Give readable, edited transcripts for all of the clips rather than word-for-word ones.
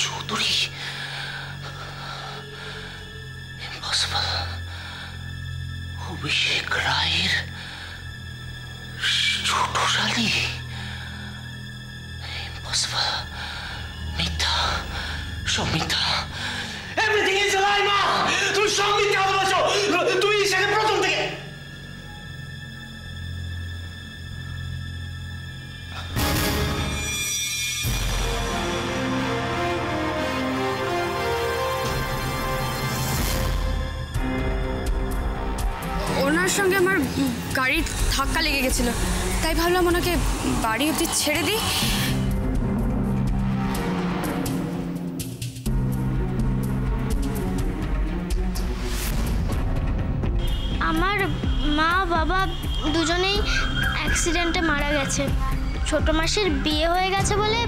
Chowdhury, impossible. অভিষেক রায়ের ছোট শালী, impossible. মিথ্যা, সব মিথ্যা। এভরিথিং ইজ আ লাই। মা, তুমি সব মিথ্যা বলেছো। তুমি সেখানে প্রথম থেকে। ওনার সঙ্গে আমার গাড়ির ধাক্কা লেগে গেছিল, তাই ভাবলাম ওনাকে বাড়ি অবধি ছেড়ে দিই। আমার মা বাবা দুজনেই অ্যাক্সিডেন্টে মারা গেছে। ছোট মাসির বিয়ে হয়ে গেছে বলে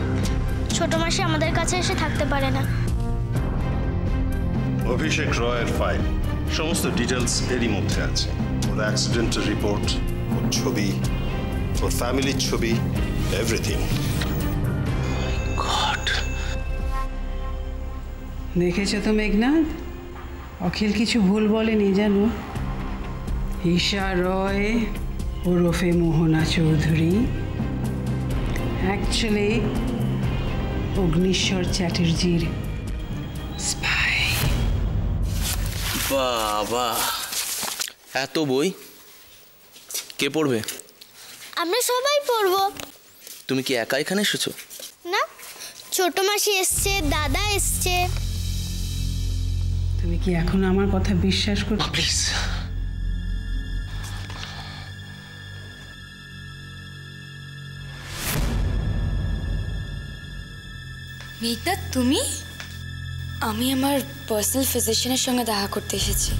ছোট মাসি আমাদের কাছে এসে থাকতে পারে না। অভিষেক রয়ের ফাইল সমস্ত ডিটেলস এরই মধ্যে আছে। ওর অ্যাক্সিডেন্টের রিপোর্ট, ওর ছবি, ওর ফ্যামিলির ছবি, এভরিথিং। দেখেছো তো মেঘনাথ, অখিল কিছু ভুল বলেনি জানো। ঈশা রয় ওরফে মোহনা চৌধুরী অ্যাকচুয়ালি অগ্নিশ্বর চ্যাটার্জির স্পাই। বাবা, এত বই কে পড়বে? আমরা সবাই পড়বো। তুমি কি একা এখানে এসেছো? না, ছোট মাসি এসছে, দাদা এসছে। তুমি কি এখন আমার কথা বিশ্বাস করছো? প্লিজ। মেঘনাথ, তুমি? আমি আমার পার্সোনাল ফিজিশিয়ানের সঙ্গে দেখা করতে এসেছি।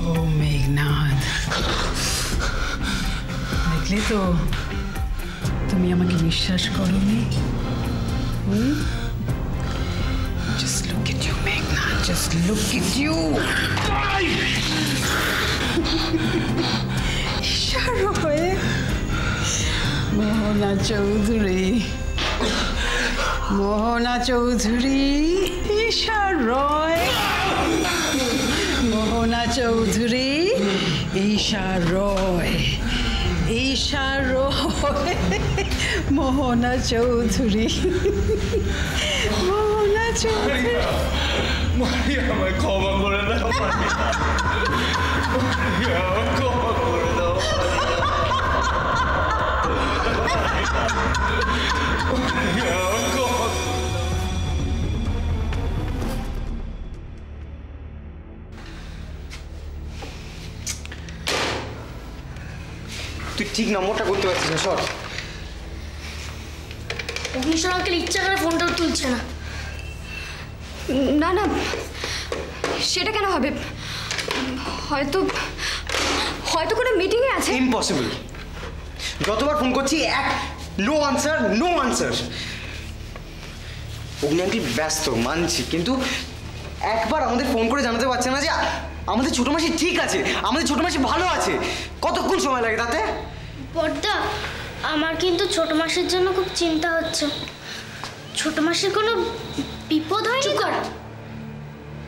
ও মেঘনাথ, দেখলে তো তুমি আমাকে বিশ্বাস করোনি। Just look at you, Meghna. Just look at you. Isha রয়, মোহনা চৌধুরী, মোহনা চৌধুরী, ঈশা রয়, মোহনা চৌধুরী, ঈশা রয়, ঈশা রয়, মোহনা চৌধুরী, মোহনা চৌধুরী। আমায় ক্ষমা করে দাও, ক্ষমা করে দাও। তুই ঠিক নম্বরটা করতে পারছিস না, সর। অগ্নিশ্বর আঙ্কেল ইচ্ছা করে ফোনটা তুলছে না। না না, সেটা কেন হবে? হয়তো হয়তো কোনো মিটিংয়ে আছে। ইম্পসিবল। যতবার ফোন করছি নো আনসার, নো আনসার। অগ্নি আঙ্কেল ব্যস্ত মানছি, কিন্তু একবার আমাদের ফোন করে জানাতে পারছে না যে আমাদের ছোট মাসি ঠিক আছে, আমাদের ছোট মাসি ভালো আছে। কতক্ষণ সময় লাগে তাতে? বড়দা, আমার কিন্তু ছোট মাসির জন্য খুব চিন্তা হচ্ছে। ছোট মাসির কোনো বিপদ হয়নি তো?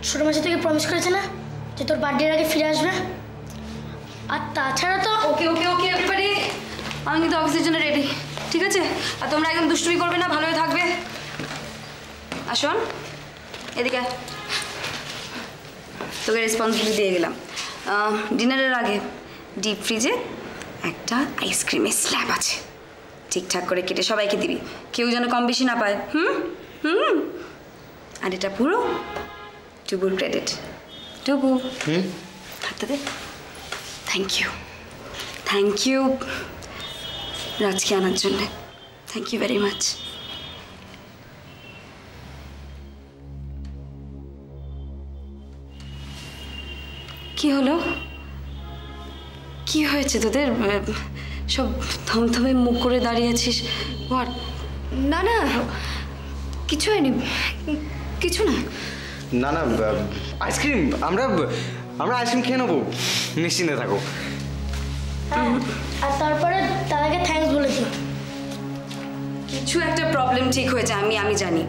ছোট মাসি থেকে প্রমিস করেছে না যে তোর বার্থডের আগে ফিরে আসবে। আর তাছাড়া তো ওকে ওকে ওকে এবারে আমি কিন্তু অফিসের জন্য রেডি, ঠিক আছে? আর তোমরা একদম দুষ্টুমি করবে না, ভালোই থাকবে। আসুন এদিকে, তোকে রেসপন্সিবিলিটি দিয়ে গেলাম। ডিনারের আগে ডিপ ফ্রিজে একটা আইসক্রিমের স্ল্যাব আছে, ঠিকঠাক করে কেটে সবাইকে দিবি, কেউ যেন কম বেশি না পায়। আর এটা পুরো টুবুর ক্রেডিট। টুবু, হাতটা দে। থ্যাংক ইউ, থ্যাংক ইউ রাজকে আনার জন্যে। Thank you very much. কি হলো? কি হয়েছে তোদের? সব থমথমে মুখ করে দাঁড়িয়ে আছিস? হোয়াট? না না, কিছু হয়নি, কিছু না। না না, আইসক্রিম, আমরা আইসক্রিম খেয়ে নেবো, নিশ্চিন্তে থাকো। আর তারপরে দাদাকে থ্যাঙ্কস বলেছি। কিছু একটা প্রবলেম ঠিক হয়েছে, আমি জানি।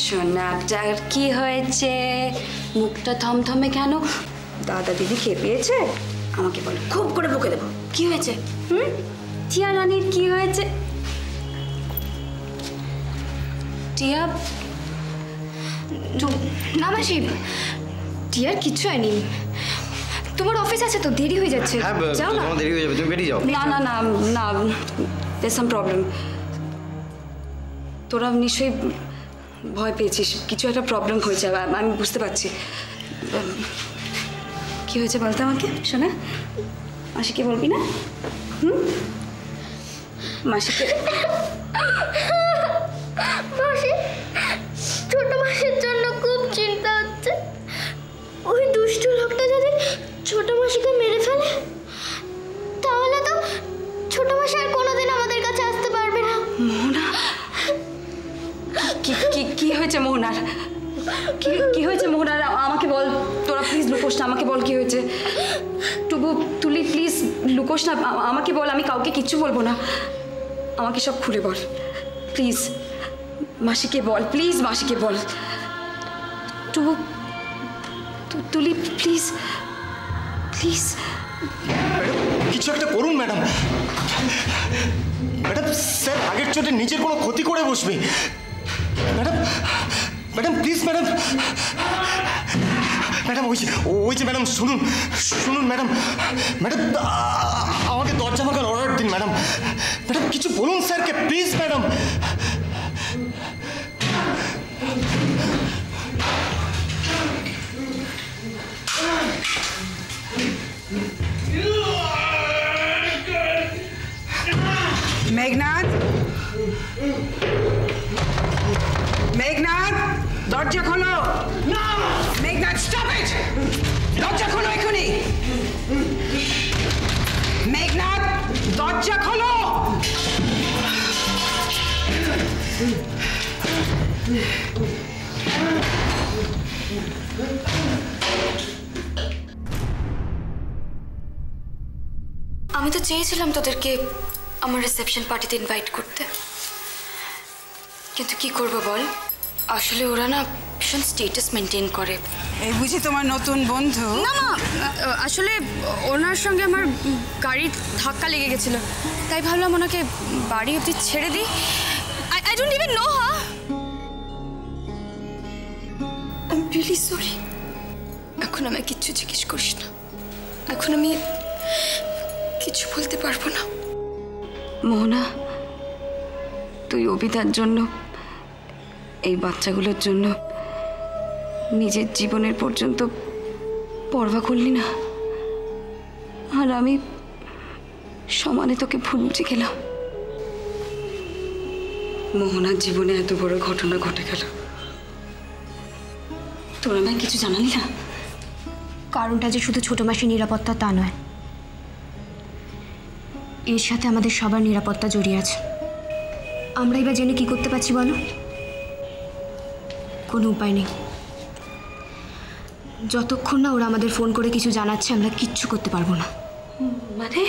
সোনাটার কি হয়েছে? মুখটা থমথমে কেন? দাদা দিদি খেয়ে পেয়েছে? আমাকে বলো, খুব করে বকে দেবো। কি হয়েছে? টিয়া রানীর কি হয়েছে? টিয়া না মাসি, টিয়ার কিচ্ছু হয়নি। তোমার অফিস আছে তো, দেরি হয়ে যাচ্ছে। হ্যাঁ, যাও না, দেরি হয়ে যাবে, তুমি বেরিয়ে যাও। না না না না, there's some প্রবলেম। তোরা নিশ্চয়ই ভয় পেয়েছিস, কিছু একটা প্রবলেম হয়েছে, আমি বুঝতে পারছি। কি হয়েছে বলতে আমাকে, শোনা? মাসিকে বলবি না? মাসিকে মাসি, ছোট মাসির জন্য খুব চিন্তা হচ্ছে। ওই দুষ্টু লোকটা যদি ছোট মাসিকে মেরে ফেলে, তাহলে তো ছোট মাসি আর কোনোদিন আমাদের কাছে আসতে পারবে না। মোহনা, কি হয়েছে মোহনার? কি হয়েছে মোহনার? আমাকে বল, তোরা প্লিজ লুকোস না, আমাকে বল কি হয়েছে। টুবু, তুলি প্লিজ লুকোস না, আমাকে বল, আমি কাউকে কিচ্ছু বলবো না। আমাকে সব খুলে বল প্লিজ। মাসিকে বল প্লিজ, মাসিকে বল। টুবু, তুলি প্লিজ প্লিজ। কিছু একটা করুন ম্যাডাম। ম্যাডাম, স্যার আগের চোটে নিজের কোনো ক্ষতি করে বসবে। Madam, madam please, madam, madam ওই যে ম্যাডাম, শুনুন ম্যাডাম, ম্যাডাম আমাকে দরজা ভাঙার অর্ডার দিন ম্যাডাম। ম্যাডাম কিছু বলুন স্যারকে প্লিজ ম্যাডাম। মেঘনাথ, মেঘনাথ, দরজা খোলো। Meghnath, stop it! দরজা খোলো এখনই। মেঘনাথ, দরজা খোলো। আমি তো চেয়েছিলাম তোদেরকে আমার রিসেপশন পার্টিতে ইনভাইট করতে, কিন্তু কি করবো বল, আসলে ওরা না ভীষণ স্টেটাস মেনটেন করে। এই বুঝি তোমার নতুন বন্ধু? না না, আসলে ওনার সঙ্গে আমার গাড়ির ধাক্কা লেগে গেছিল, তাই ভাবলাম ওনাকে বাড়ি অবধি ছেড়ে দিই। I don't even know her. I am really sorry. এখন আমায় কিচ্ছু জিজ্ঞেস করিস না, এখন আমি কিছু বলতে পারবো না। মোহনা, তুই অভিদার জন্য, এই বাচ্চাগুলোর জন্য নিজের জীবনের পর্যন্ত পরোয়া করলি না, আর আমি সমানে তোকে ভুল বুঝে গেলাম। মোহনার জীবনে এত বড় ঘটনা ঘটে গেল, তোরা আমায় কিছু জানালি না। কারণটা যে শুধু ছোট মাসির নিরাপত্তা তা নয়, এর সাথে আমাদের সবার নিরাপত্তা জড়িয়ে আছে। আমরা এবার জেনে কি করতে পারছি বলো? কোনো উপায় নেই। যতক্ষণ না ওরা আমাদের ফোন করে কিছু জানাচ্ছে, আমরা কিচ্ছু করতে পারবো না। মানে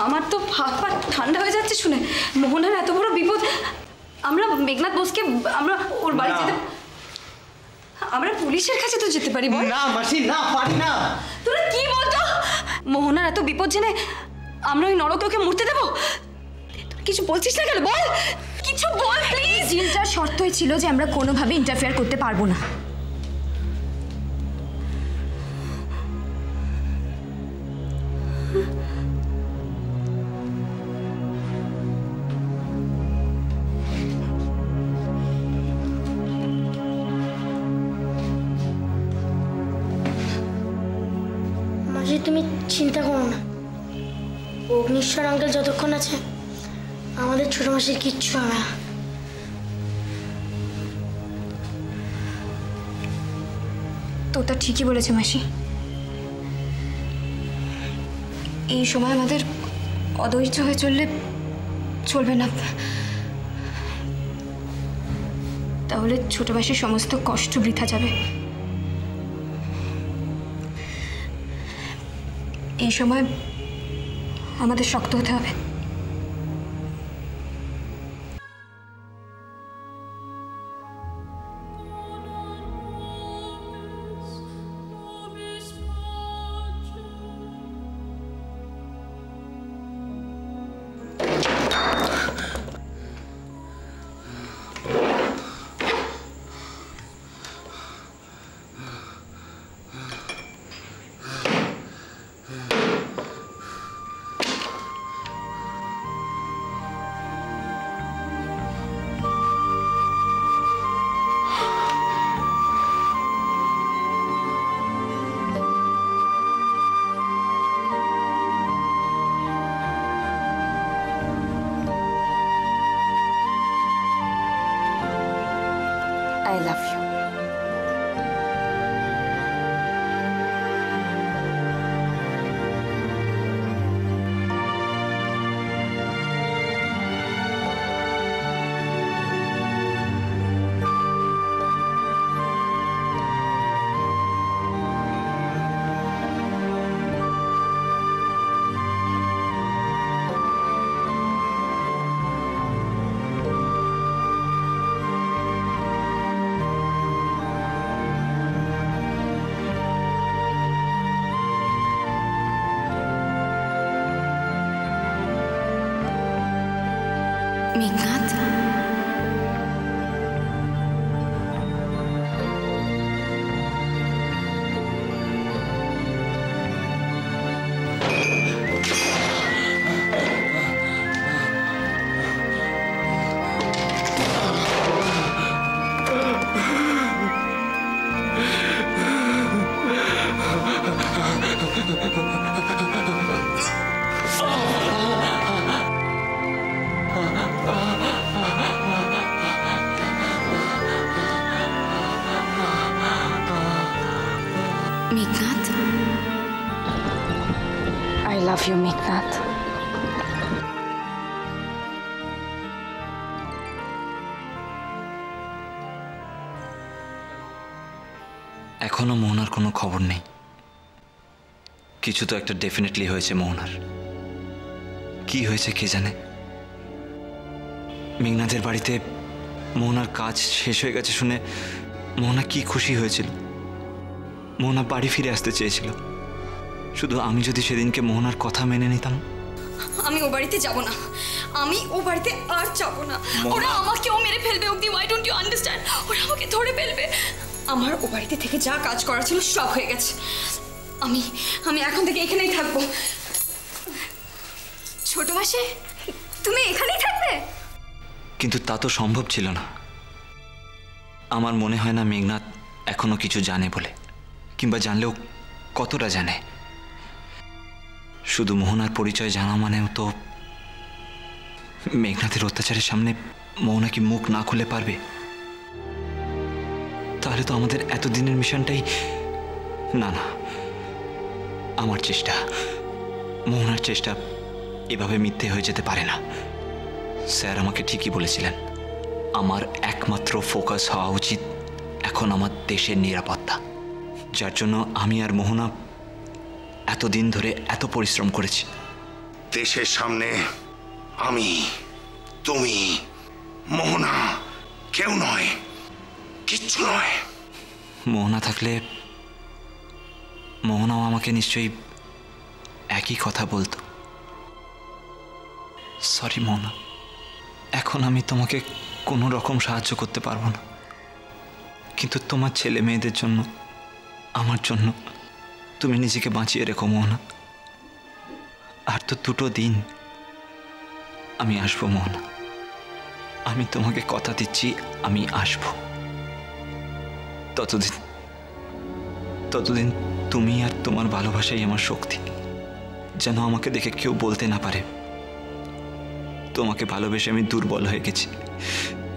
আমার তো হাত পা ঠান্ডা হয়ে যাচ্ছে শুনে। মোহনার এত বড় বিপদ, আমরা মেঘনাথ বোসকে, আমরা ওর বাড়ি যেতে, আমরা পুলিশের কাছে তো যেতে পারি। না মাসি, না পারি না। তোরা কি বলতো? মোহনার এত বিপদ জেনে আমরা ওই নরকে ওকে মরতে দেবো? কিছু বলছিস না কেন? বল, কিছু বল প্লিজ। ডিলটার শর্তই ছিল যে আমরা কোনোভাবে ইন্টারফেয়ার করতে পারবো না। মাসি, তুমি চিন্তা করো না। অগ্নিশ্বর আঙ্কেল যতক্ষণ আছে, আমাদের ছোট মাসির কিচ্ছু হবে না। তোতা ঠিকই বলেছে মাসি। এই সময় আমাদের অধৈর্য হয়ে চললে চলবে না, তাহলে ছোট মাসির সমস্ত কষ্ট বৃথা যাবে। এই সময় আমাদের শক্ত হতে হবে। I love you. Meghnad, Meghnad, I love you, Meghnad. এখনো মোহনার কোনো খবর নেই। কিছু তো একটা ডেফিনেটলি হয়েছে মোহনার। কি হয়েছে কে জানে। মেঘনাথের বাড়িতে মোহনার কাজ শেষ হয়ে গেছে শুনে মোহনা কি খুশি হয়েছিল। মোহনা বাড়ি ফিরে আসতে চেয়েছিল। শুধু আমি যদি সেদিনকে মোহনার কথা মেনে নিতাম। আমি ও বাড়িতে যাব না, আমি ও বাড়িতে আর যাব না। ওরা আমাকেও মেরে ফেলবে অবধি। Why don't you understand? ওরা আমাকে ধরে ফেলবে। আমার ও বাড়িতে থেকে যা কাজ করা ছিল সব হয়ে গেছে। আমি এখন থেকে এখানেই থাকবো। ছোট মাসি, তুমি এখানেই থাকবে? কিন্তু তা তো সম্ভব ছিল না। আমার মনে হয় না মেঘনাথ এখনো কিছু জানে বলে, কিংবা জানলেও কতটা জানে। শুধু মোহনার পরিচয় জানা মানেও তো মেঘনাথের অত্যাচারের সামনে মোহনা কি মুখ না খুলে পারবে? তাহলে তো আমাদের এতদিনের মিশনটাই না। আমার চেষ্টা, মোহনার চেষ্টা এভাবে মিথ্যে হয়ে যেতে পারে না। স্যার আমাকে ঠিকই বলেছিলেন, আমার একমাত্র ফোকাস হওয়া উচিত এখন আমার দেশের নিরাপত্তা, যার জন্য আমি আর মোহনা এতদিন ধরে এত পরিশ্রম করেছি। দেশের সামনে আমি, তুমি, মোহনা, কেউ নয়, কিচ্ছু নয়। মোহনা থাকলে মোহনাও আমাকে নিশ্চয়ই একই কথা বলতো। সরি মোহনা, এখন আমি তোমাকে কোনো রকম সাহায্য করতে পারবো না, কিন্তু তোমার ছেলে মেয়েদের জন্য, আমার জন্য তুমি নিজেকে বাঁচিয়ে রেখো মোহনা। আর তো 2টো দিন। আমি আসবো মোহনা, আমি তোমাকে কথা দিচ্ছি আমি আসবো। ততদিন তুমি আর তোমার ভালোবাসাই আমার শক্তি। যেন আমাকে দেখে কেউ বলতে না পারে তোমাকে ভালোবেসে আমি দুর্বল হয়ে গেছি,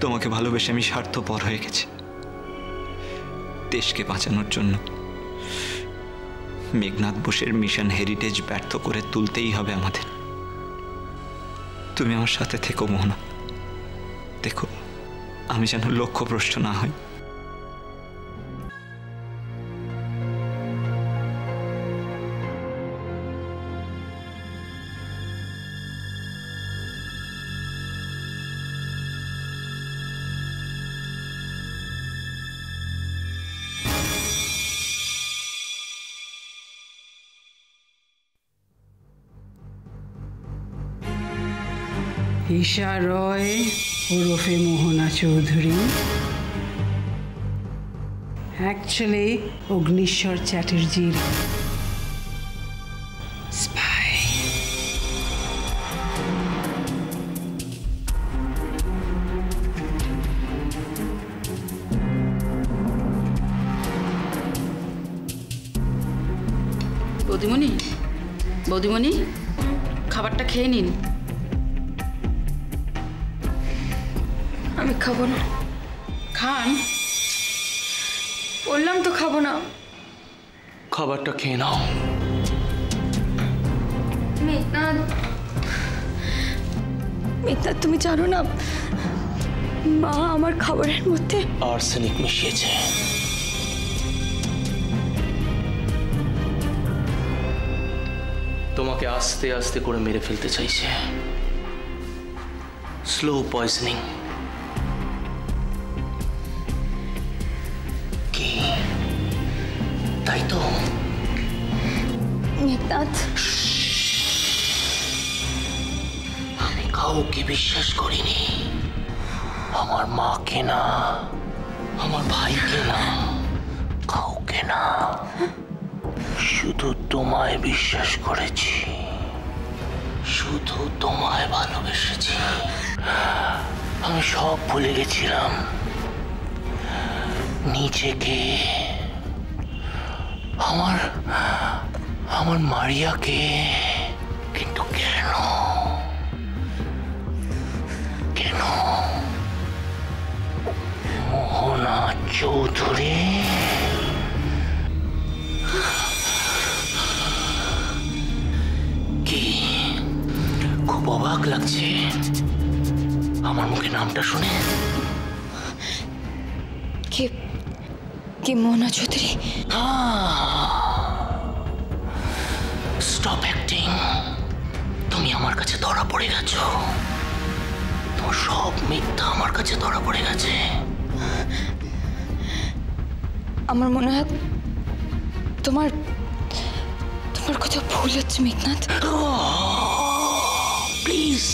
তোমাকে ভালোবেসে আমি স্বার্থপর হয়ে গেছি। দেশকে বাঁচানোর জন্য মেঘনাথ বোসের মিশন হেরিটেজ ব্যর্থ করে তুলতেই হবে আমাদের। তুমি আমার সাথে থেকো মোহনা। দেখো আমি যেন লক্ষ্যভ্রষ্ট না হই। ঈশা রয় ওরফে মোহনা চৌধুরী অ্যাকচুয়ালি অগ্নিশ্বর চ্যাটার্জির স্পাই। বৌদিমণি, বৌদিমণি, খাবারটা খেয়ে নিন। আমি খাবো না। খান। বললাম তো খাবো না। খাবারটা খেয়ে নাও। মেঘনাদ, মেঘনাদ তুমি জানো না মা আমার খাবারের মধ্যে আর্সেনিক মিশিয়েছে। তোমাকে আস্তে আস্তে করে মেরে ফেলতে চাইছে। Slow poisoning. কি তাই তো? মেঘনাদ, আমি কাউকে বিশ্বাস করিনি। আমার মাকে না, আমার ভাইকে না, কাউকে না, শুধু তোমায় বিশ্বাস করেছি, শুধু তোমায় ভালোবেসেছি। আমি সব ভুলে গেছিলাম, নিজেকে, আমার মারিয়াকে। কিন্তু কেন কেন মোহনা চৌধুরী? কি খুব অবাক লাগছে আমার মুখে নামটা শুনে? কি মোহনা চৌধুরী? Stop acting. তুমি আমার কাছে ধরা পড়ে গেছো। তোমার সব মিথ্যা আমার কাছে ধরা পড়ে গেছে। আমার মনে হয় তোমার কোথাও ভুল হচ্ছে Meghnad. Please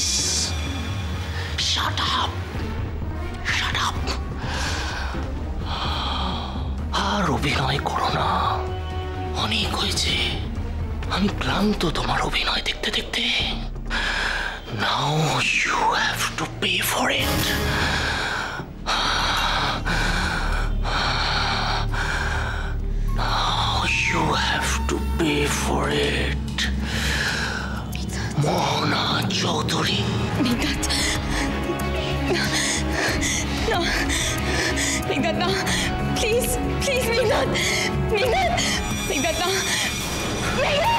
shut up, shut up. আর অভিনয় করো না, অনেক হয়েছে। আমি ক্লান্ত তোমার অভিনয় দেখতে দেখতে। Now you have to pay for it. Now you have to pay for it. Mohona Chowdhury. Meghnad, না মেঘনাদ, না প্লিজ প্লিজ মেঘনাদ, মেঘনাদ, মেঘনাদ, না মেঘনাদ।